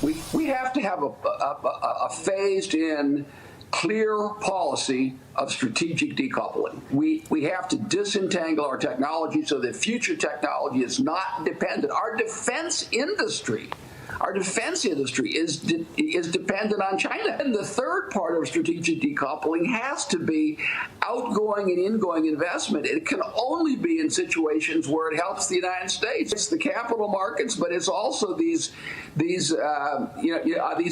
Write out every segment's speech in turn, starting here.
We have to have a phased-in, clear policy of strategic decoupling. We have to disentangle our technology so that future technology is not dependent. Our defense industry is dependent on China. And the third part of strategic decoupling has to be outgoing and ingoing investment. It can only be in situations where it helps the United States. It's the capital markets, but it's also these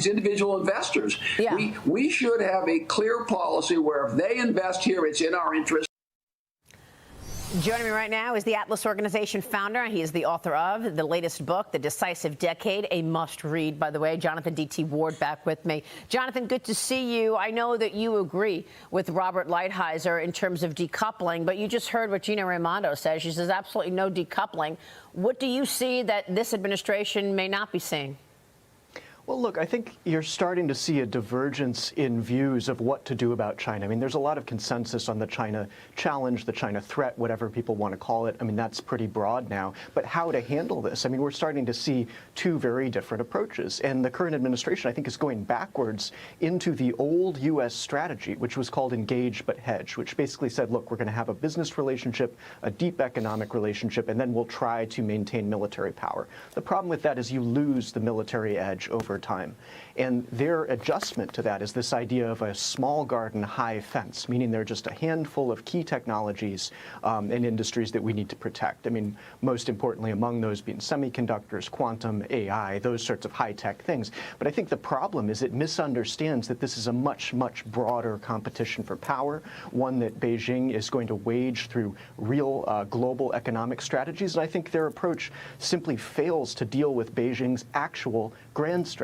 individual investors. Yeah. We should have a clear policy where if they invest here, it's in our interest. Joining me right now is the Atlas Organization founder. He is the author of the latest book, The Decisive Decade, a must-read, by the way. Jonathan D.T. Ward back with me. Jonathan, good to see you. I know that you agree with Robert Lighthizer in terms of decoupling, but you just heard what Gina Raimondo says. She says absolutely no decoupling. What do you see that this administration may not be seeing? Well, look, I think you're starting to see a divergence in views of what to do about China. I mean, there's a lot of consensus on the China challenge, the China threat, whatever people want to call it. I mean, that's pretty broad now. But how to handle this? I mean, we're starting to see two very different approaches. And the current administration, I think, is going backwards into the old U.S. strategy, which was called engage but hedge, which basically said, look, we're going to have a business relationship, a deep economic relationship, and then we'll try to maintain military power. The problem with that is you lose the military edge over time. And their adjustment to that is this idea of a small garden, high fence, meaning there are just a handful of key technologies and industries that we need to protect. I mean, most importantly, among those being semiconductors, quantum, AI, those sorts of high-tech things. But I think the problem is it misunderstands that this is a much, much broader competition for power, one that Beijing is going to wage through real global economic strategies. And I think their approach simply fails to deal with Beijing's actual grand strategy.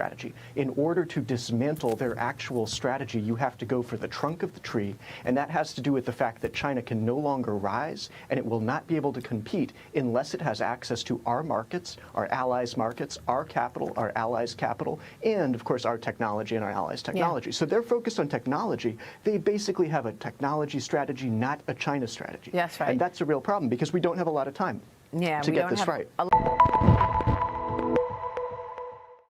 In order to dismantle their actual strategy, you have to go for the trunk of the tree, and that has to do with the fact that China can no longer rise, and it will not be able to compete unless it has access to our markets, our allies' markets, our capital, our allies' capital, and, of course, our technology and our allies' technology. Yeah. So they're focused on technology. They basically have a technology strategy, not a China strategy. That's right. And that's a real problem because we don't have a lot of time to get this right.